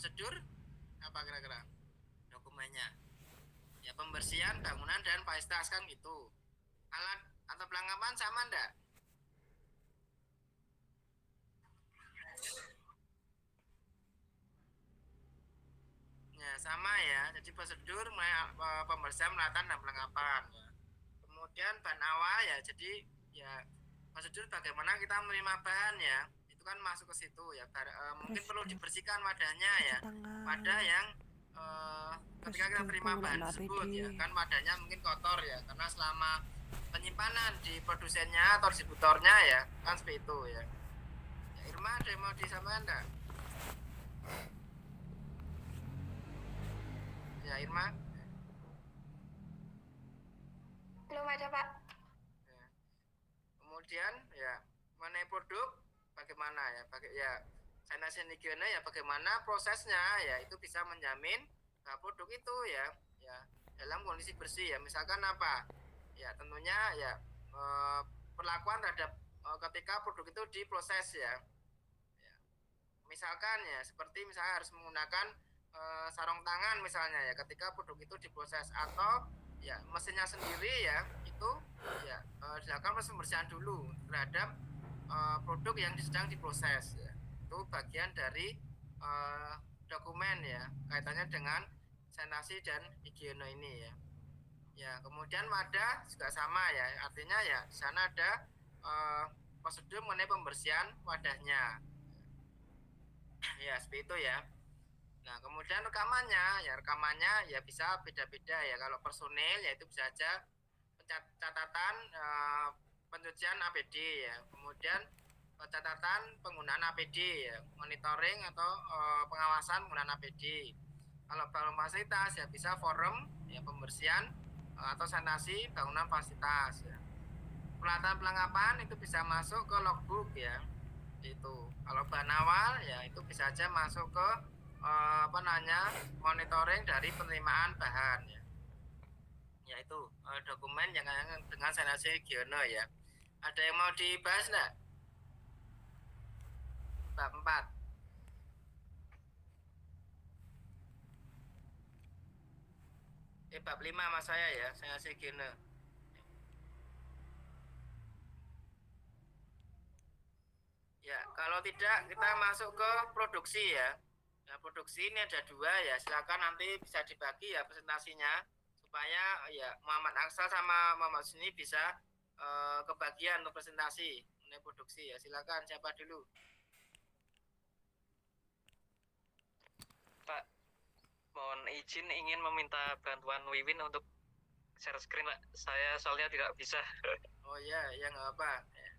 prosedur apa kira-kira dokumennya? Ya pembersihan bangunan dan fasilitas kan gitu. Alat atau perlengkapan sama enggak? Ya sama ya. Jadi prosedur pembersihan peralatan dan perlengkapan. Ya. Kemudian bahan awal ya. Jadi ya prosedur bagaimana kita menerima bahan ya. Itu kan masuk ke situ ya. Mungkin perlu Prosedur dibersihkan wadahnya cuci ya. tangan, Wadah yang ketika kita prosedur terima bahan penggunaan APD. tersebut ya kan wadahnya mungkin kotor ya karena selama penyimpanan di produsennya atau distributornya ya kan seperti itu ya. Ya Irma ada yang mau disampaikan enggak? Ya Irma. Belum ada, Pak. Ya. Kemudian ya mengenai produk bagaimana ya sanitasi higiene ya bagaimana prosesnya ya itu bisa menjamin produk itu ya dalam kondisi bersih ya misalkan apa ya tentunya ya perlakuan terhadap ketika produk itu diproses ya. Misalkan ya seperti misalnya harus menggunakan sarung tangan misalnya ya ketika produk itu diproses atau ya mesinnya sendiri ya itu ya dilakukan pembersihan dulu terhadap produk yang sedang diproses ya. Itu bagian dari dokumen ya kaitannya dengan sanitasi dan higiene ini ya. Ya kemudian wadah juga sama ya artinya ya di sana ada prosedur mengenai pembersihan wadahnya ya seperti itu ya. Nah, kemudian rekamannya ya bisa beda-beda ya. Kalau personil ya itu bisa aja catatan pencucian APD ya. Kemudian catatan penggunaan APD ya, monitoring atau pengawasan penggunaan APD. Kalau bangunan fasilitas ya bisa forum ya pembersihan atau sanitasi bangunan fasilitas ya. Peralatan perlengkapan itu bisa masuk ke logbook ya. Itu. Kalau bahan awal ya itu bisa aja masuk ke monitoring dari penerimaan bahan ya. Ya itu dokumen yang dengan sanitasi higiene ya. Ada yang mau dibahas enggak? Bab 4. Bab 5 mas saya ya, sanitasi higiene. Ya, kalau tidak kita masuk ke produksi ya. Nah, produksi ini ada 2 ya. Silakan nanti bisa dibagi ya presentasinya supaya ya Muhammad Aksal sama Muhammad Sini bisa kebagian untuk presentasi mengenai produksi ya. Silakan siapa dulu? Pak, mohon izin ingin meminta bantuan Wiwin untuk share screen, Pak. Saya soalnya tidak bisa. Oh ya, ya nggak apa. Ya.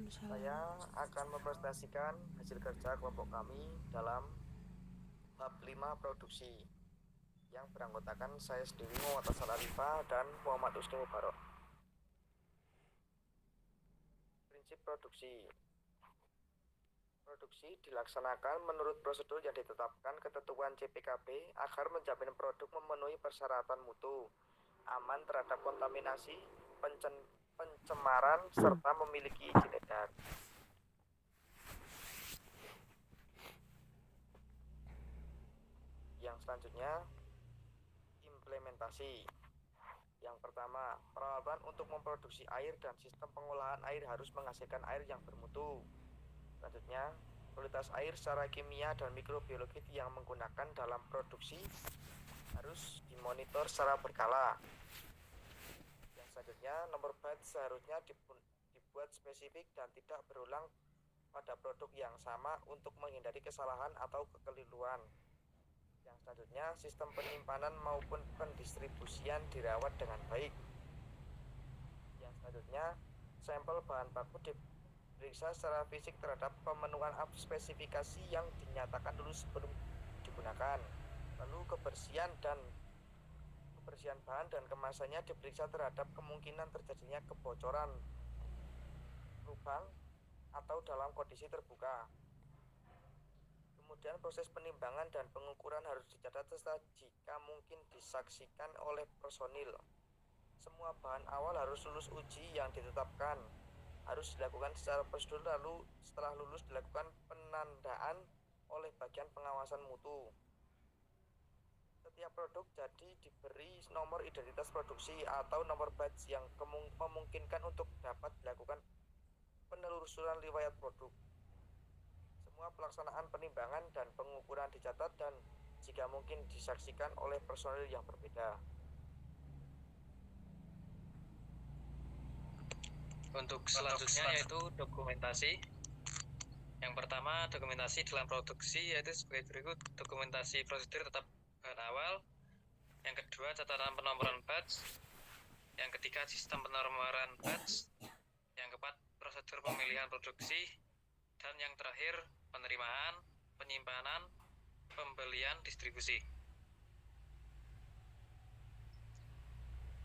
Saya akan mempresentasikan hasil kerja kelompok kami dalam bab 5 produksi yang beranggotakan saya sendiri Muhammad Hasan Arifah dan Muhammad Usni Mubarok. Prinsip produksi. Produksi dilaksanakan menurut prosedur yang ditetapkan ketentuan CPKB agar menjamin produk memenuhi persyaratan mutu, aman terhadap kontaminasi, pencemaran, serta memiliki izin edar. Yang selanjutnya, implementasi. Yang pertama, peralatan untuk memproduksi air dan sistem pengolahan air harus menghasilkan air yang bermutu. Selanjutnya, kualitas air secara kimia dan mikrobiologi yang menggunakan dalam produksi harus dimonitor secara berkala. Yang selanjutnya, nomor batch seharusnya dibuat spesifik dan tidak berulang pada produk yang sama untuk menghindari kesalahan atau kekeliruan. Yang selanjutnya, sistem penyimpanan maupun pendistribusian dirawat dengan baik. Yang selanjutnya, sampel bahan baku diperiksa secara fisik terhadap pemenuhan spesifikasi yang dinyatakan dulu sebelum digunakan. Lalu kebersihan dan kebersihan bahan dan kemasannya diperiksa terhadap kemungkinan terjadinya kebocoran, lubang, atau dalam kondisi terbuka. Kemudian proses penimbangan dan pengukuran harus dicatat serta jika mungkin disaksikan oleh personil. Semua bahan awal harus lulus uji yang ditetapkan. Harus dilakukan secara prosedur, lalu setelah lulus dilakukan penandaan oleh bagian pengawasan mutu. Setiap produk jadi diberi nomor identitas produksi atau nomor batch yang memungkinkan untuk dapat dilakukan penelusuran riwayat produk. Semua pelaksanaan penimbangan dan pengukuran dicatat dan jika mungkin disaksikan oleh personil yang berbeda. Untuk selanjutnya yaitu dokumentasi. Yang pertama, dokumentasi dalam produksi yaitu sebagai berikut: dokumentasi prosedur tetap bahan awal. Yang kedua, catatan penomoran batch. Yang ketiga, sistem penomoran batch. Yang keempat, prosedur pemilihan produksi. Dan yang terakhir, penerimaan, penyimpanan, pembelian, distribusi.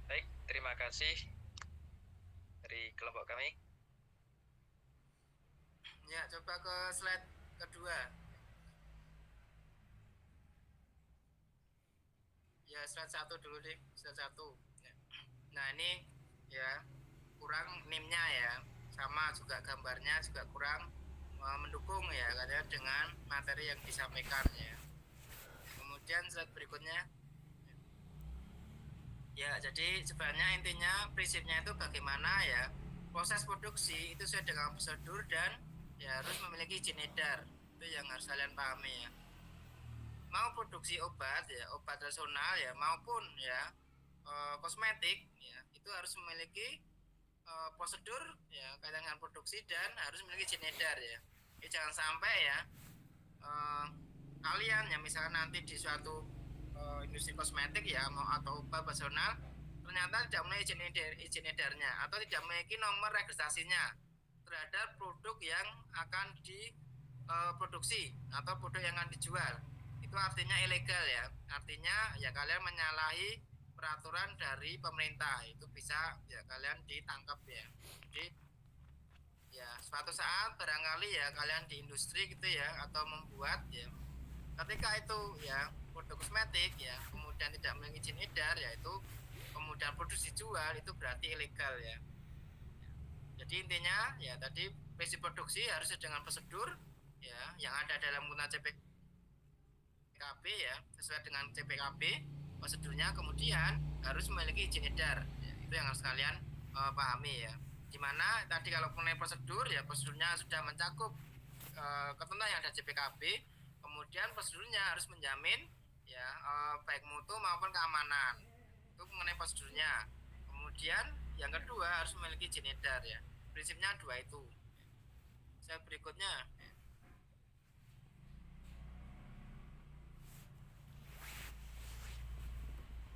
Baik, terima kasih dari kelompok kami. Ya, coba ke slide kedua. Ya, slide 1 dulu deh, slide 1. Nah, ini ya kurang NIM-nya ya. Sama juga gambarnya juga kurang mendukung ya katanya dengan materi yang disampaikan ya. Kemudian slide berikutnya. Ya, jadi sebenarnya intinya prinsipnya itu bagaimana ya proses produksi itu sesuai dengan prosedur dan ya harus memiliki izin edar. Itu yang harus kalian pahami ya. Mau produksi obat ya, obat tradisional ya maupun ya kosmetik ya, itu harus memiliki prosedur ya kaitan dengan produksi dan harus memiliki izin edar ya. Jadi jangan sampai ya kalian ya misalnya nanti di suatu industri kosmetik ya atau obat tradisional ternyata tidak memiliki izin edarnya atau tidak memiliki nomor registrasinya terhadap produk yang akan diproduksi atau produk yang akan dijual, itu artinya ilegal ya, artinya ya kalian menyalahi peraturan dari pemerintah, itu bisa ya kalian ditangkap ya. Jadi ya suatu saat barangkali ya kalian di industri gitu ya atau membuat ya ketika itu ya produk kosmetik ya kemudian tidak memiliki izin edar ya itu kemudian produksi jual itu berarti ilegal ya. Jadi intinya ya tadi prinsip produksi harus dengan prosedur ya yang ada dalam undang CPKB ya sesuai dengan CPKB prosedurnya, kemudian harus memiliki izin edar ya, itu yang harus kalian pahami ya. Dimana tadi kalau mengenai prosedur ya prosedurnya sudah mencakup ketentuan yang ada CPKB, kemudian prosedurnya harus menjamin ya baik mutu maupun keamanan, itu mengenai prosedurnya. Kemudian yang kedua harus memiliki izin edar ya, prinsipnya dua itu. Slide berikutnya.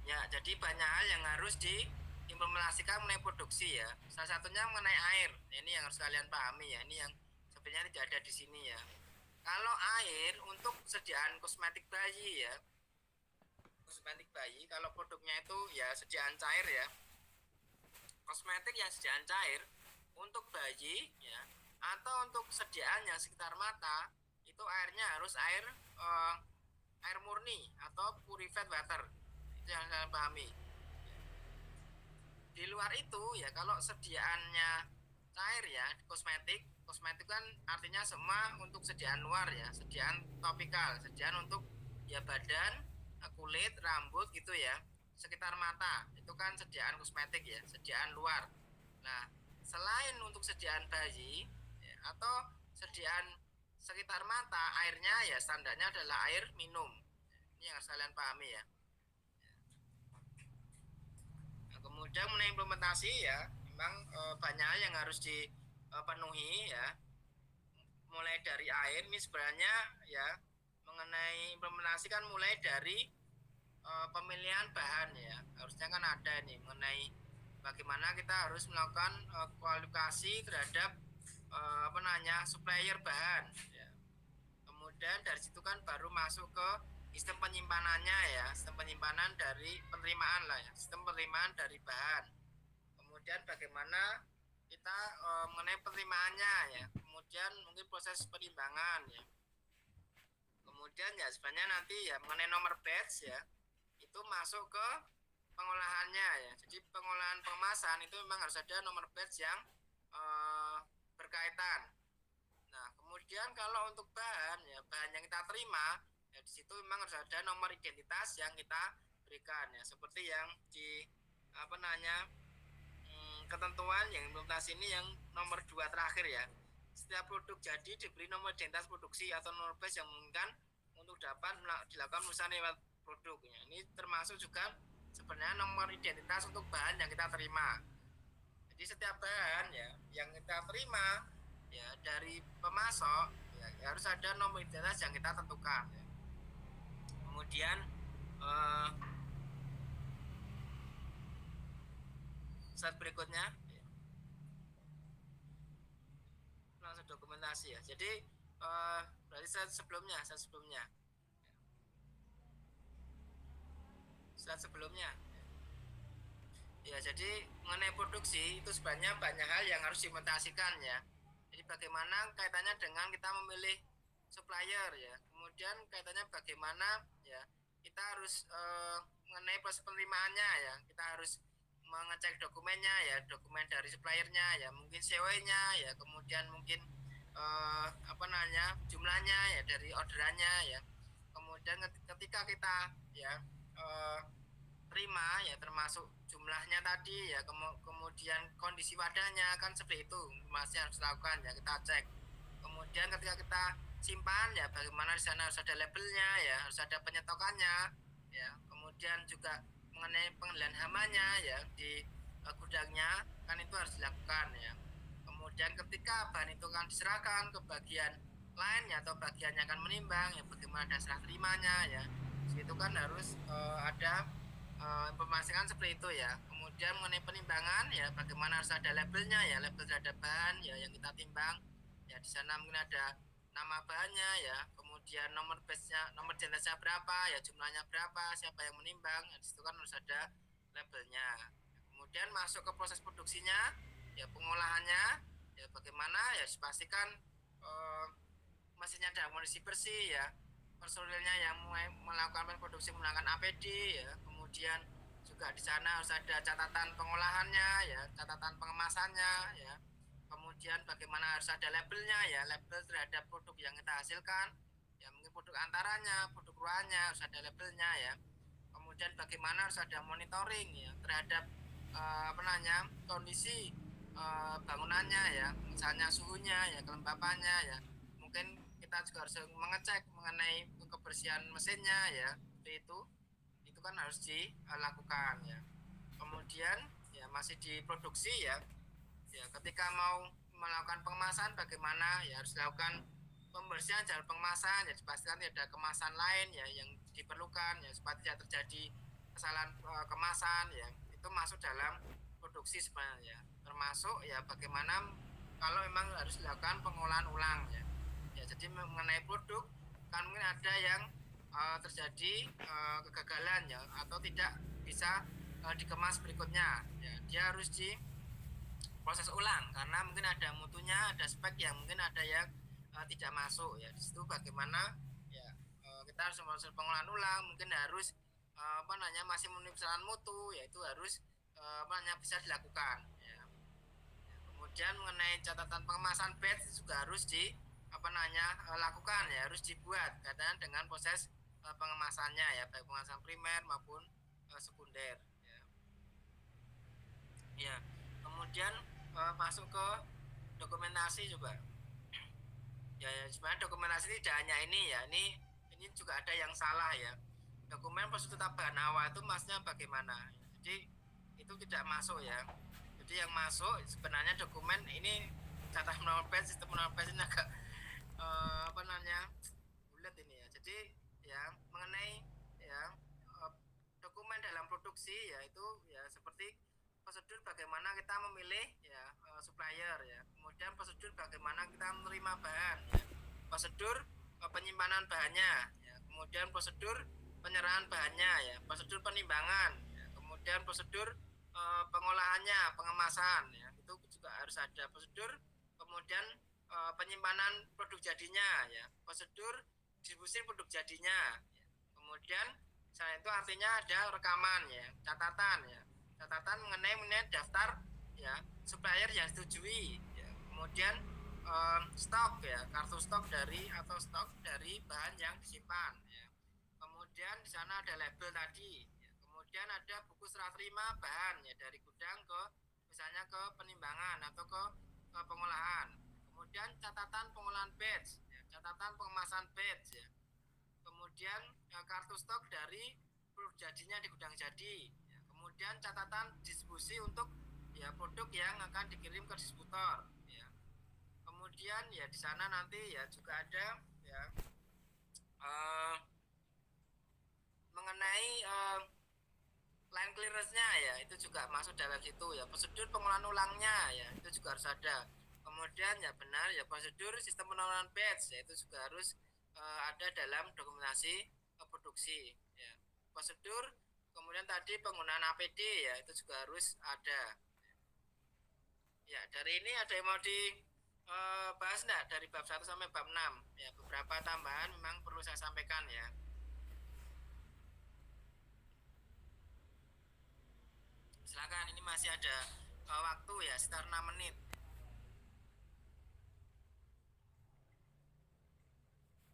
Ya, jadi banyak hal yang harus diimplementasikan mengenai produksi ya. Salah satunya mengenai air. Ini yang harus kalian pahami ya. Ini yang sebenarnya tidak ada di sini ya. Kalau air untuk sediaan kosmetik bayi ya. Kosmetik bayi kalau produknya itu ya sediaan cair ya. Kosmetik yang sediaan cair untuk bayi ya atau untuk sediaan yang sekitar mata itu airnya harus air murni atau purified water. Yang kalian pahami. Di luar itu ya kalau sediaannya cair ya kosmetik kan artinya semua untuk sediaan luar ya, sediaan topikal, sediaan untuk ya badan, kulit, rambut gitu ya, sekitar mata itu kan sediaan kosmetik ya, sediaan luar. Nah selain untuk sediaan bayi ya, atau sediaan sekitar mata, airnya ya standarnya adalah air minum. Ini yang harus kalian pahami ya. Kemudian mengenai implementasi ya memang banyak hal yang harus dipenuhi ya, mulai dari air. Ini sebenarnya ya mengenai implementasi kan mulai dari pemilihan bahan ya, harusnya kan ada nih mengenai bagaimana kita harus melakukan kualifikasi terhadap supplier bahan ya. Kemudian dari situ kan baru masuk ke sistem penyimpanannya ya, sistem penyimpanan dari penerimaan lah ya, sistem penerimaan dari bahan. Kemudian bagaimana kita mengenai penerimaannya ya, kemudian mungkin proses penimbangan ya, kemudian ya sebenarnya nanti ya mengenai nomor batch ya, itu masuk ke pengolahannya ya. Jadi pengolahan pengemasan itu memang harus ada nomor batch yang berkaitan. Nah, kemudian kalau untuk bahan ya, bahan yang kita terima ya, di situ memang harus ada nomor identitas yang kita berikan ya, seperti yang di ketentuan yang implementasi ini yang nomor 2 terakhir ya. Setiap produk jadi diberi nomor identitas produksi atau nomor batch yang memungkinkan untuk dapat dilakukan pemesanan lewat produk ya. Ini termasuk juga sebenarnya nomor identitas untuk bahan yang kita terima. Jadi setiap bahan ya yang kita terima ya dari pemasok ya, harus ada nomor identitas yang kita tentukan ya. Kemudian slide berikutnya ya. Langsung dokumentasi ya. Jadi berarti slide sebelumnya ya. Jadi mengenai produksi itu sebenarnya banyak hal yang harus dimutasikan ya. Jadi bagaimana kaitannya dengan kita memilih supplier ya, kemudian kaitannya bagaimana ya kita harus mengenai proses penerimaannya ya, kita harus mengecek dokumennya ya, dokumen dari suppliernya ya, mungkin CW-nya ya, kemudian mungkin jumlahnya ya dari orderannya ya, kemudian ketika kita ya terima ya, termasuk jumlahnya tadi ya, kemudian kondisi wadahnya kan seperti itu masih harus dilakukan ya, kita cek. Kemudian ketika kita simpan ya, bagaimana di sana harus ada labelnya ya, harus ada penyetokannya ya, kemudian juga mengenai pengendalian hamanya ya di gudangnya kan itu harus dilakukan ya. Kemudian ketika bahan itu akan diserahkan ke bagian lain ya, atau bagiannya akan menimbang ya, bagaimana ada serah terimanya ya, itu kan harus ada informasikan seperti itu ya. Kemudian mengenai penimbangan ya, bagaimana harus ada labelnya ya, label terhadap bahan ya yang kita timbang ya, di sana mungkin ada nama bahannya ya, kemudian nomor batch-nya, nomor identitasnya berapa ya, jumlahnya berapa, siapa yang menimbang ya, di situ kan harus ada labelnya. Kemudian masuk ke proses produksinya ya, pengolahannya ya, bagaimana ya dipastikan mesinnya dalam kondisi bersih ya, personilnya yang melakukan produksi menggunakan APD ya, kemudian juga di sana harus ada catatan pengolahannya ya, catatan pengemasannya ya, kemudian bagaimana harus ada labelnya ya, label terhadap produk yang kita hasilkan ya, mungkin produk antaranya, produk ruannya harus ada labelnya ya. Kemudian bagaimana harus ada monitoring ya terhadap kondisi bangunannya ya, misalnya suhunya ya, kelembapannya ya, mungkin kita juga harus mengecek mengenai kebersihan mesinnya ya, seperti itu kan harus dilakukan ya. Kemudian ya masih diproduksi ya, ketika mau melakukan pengemasan bagaimana ya, harus dilakukan pembersihan jalur pengemasan ya, dipastikan tidak ada kemasan lain ya yang diperlukan ya, supaya tidak terjadi kesalahan kemasan ya, itu masuk dalam produksi sebenarnya, termasuk ya bagaimana kalau memang harus dilakukan pengolahan ulang ya. Jadi mengenai produk kan mungkin ada yang terjadi kegagalan ya, atau tidak bisa dikemas berikutnya ya, dia harus diproses ulang karena mungkin ada mutunya, ada spek yang mungkin ada yang tidak masuk ya. Di situ bagaimana ya kita harus proses pengolahan ulang, mungkin harus masih memenuhi persyaratan mutu, yaitu harus bisa dilakukan ya. Kemudian mengenai catatan pengemasan batch juga harus lakukan ya, harus dibuat kaitan dengan proses pengemasannya ya, baik pengemasan primer maupun sekunder ya. Ya, kemudian masuk ke dokumentasi juga. Ya, sebenarnya dokumentasi tidak hanya ini ya, ini juga ada yang salah ya. Dokumen prosedur tetap bahan awal itu maksudnya bagaimana? Jadi itu tidak masuk ya. Jadi yang masuk sebenarnya dokumen ini catatan nomor batch, sistem nomor batch ini agak bulat ini ya. Jadi ya mengenai ya dokumen dalam produksi ya, itu ya seperti prosedur bagaimana kita memilih ya supplier ya, kemudian prosedur bagaimana kita menerima bahan ya, prosedur penyimpanan bahannya ya, kemudian prosedur penyerahan bahannya ya, prosedur penimbangan ya, kemudian prosedur pengolahannya, pengemasan ya, itu juga harus ada prosedur, kemudian penyimpanan produk jadinya ya, prosedur distribusi produk jadinya ya. Kemudian selain itu artinya ada rekaman ya, catatan mengenai daftar ya supplier yang disetujui ya. Kemudian stok ya, kartu stok dari atau stok dari bahan yang disimpan ya. Kemudian di sana ada label tadi ya. Kemudian ada buku serah terima bahan ya, dari gudang ke misalnya ke penimbangan atau ke pengolahan. Kemudian catatan pengolahan batch ya, catatan pengemasan batch ya. Kemudian kartu stok dari produk jadinya di gudang jadi ya. Kemudian catatan distribusi untuk ya produk yang akan dikirim ke distributor ya. Kemudian ya di sana nanti ya juga ada ya mengenai line clearance-nya ya, itu juga masuk dalam situ ya. Prosedur pengolahan ulangnya ya, itu juga harus ada. Kemudian ya benar ya prosedur sistem pengelolaan batch ya, itu juga harus ada dalam dokumentasi produksi ya. Prosedur kemudian tadi penggunaan APD ya, itu juga harus ada. Ya, dari ini ada yang mau dibahas enggak dari bab 1 sampai bab 6 ya, beberapa tambahan memang perlu saya sampaikan ya. Silakan, ini masih ada waktu ya, sekitar 6 menit.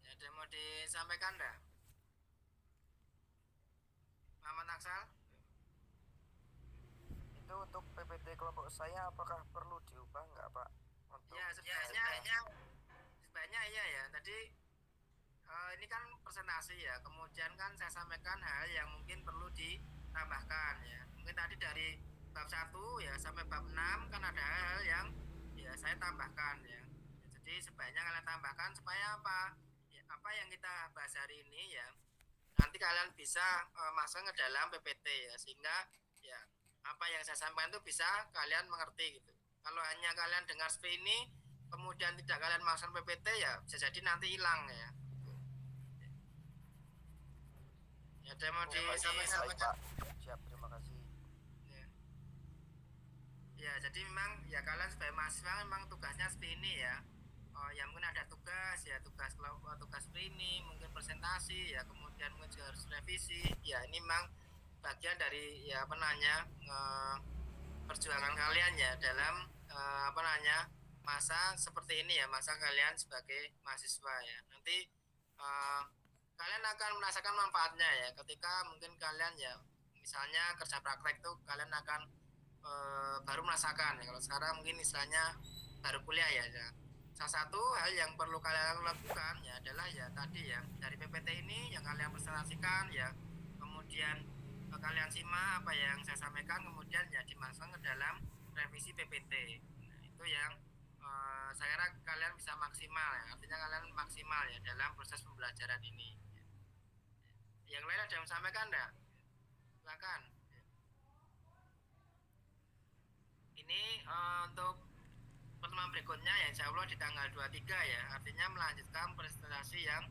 Ya, ada yang mau disampaikan enggak? Muhammad Aksal? Itu untuk PPT kelompok saya apakah perlu diubah nggak Pak? Untuk Ya, sebaiknya iya ya. Tadi ini kan presentasi ya, kemudian kan saya sampaikan hal yang mungkin perlu ditambahkan ya. Mungkin tadi dari bab 1 ya sampai bab 6 kan ada hal-hal yang ya saya tambahkan ya. Jadi sebaiknya kalian tambahkan supaya apa? Ya, apa yang kita bahas hari ini ya, nanti kalian bisa masuk ke dalam PPT ya, sehingga ya apa yang saya sampaikan itu bisa kalian mengerti gitu. Kalau hanya kalian dengar seperti ini kemudian tidak kalian masukkan PPT ya bisa jadi nanti hilang ya. Ya, ada yang mau disampaikan? Pak. Siap, terima kasih. Ya. Ya, jadi memang ya kalian sebagai mahasiswa memang tugasnya seperti ini ya. Ya mungkin ada tugas ya, tugas seperti ini, mungkin presentasi ya, kemudian mungkin juga harus revisi. Ya, ini memang bagian dari ya perjuangan kalian ya dalam masa seperti ini ya, masa kalian sebagai mahasiswa ya. Nanti kalian akan merasakan manfaatnya ya ketika mungkin kalian ya misalnya kerja praktek tuh kalian akan baru merasakan ya. Kalau sekarang mungkin istilahnya baru kuliah ya. Salah satu hal yang perlu kalian lakukan ya adalah ya tadi ya, dari PPT ini yang kalian presentasikan ya, kemudian kalian simak apa yang saya sampaikan, kemudian ya dimasukkan ke dalam revisi PPT. Nah, itu yang saya kira kalian bisa maksimal ya, artinya kalian maksimal ya dalam proses pembelajaran ini. Yang lain ada yang sampaikan enggak? Silakan. Ini untuk pertemuan berikutnya ya insya Allah di tanggal 23 ya, artinya melanjutkan presentasi yang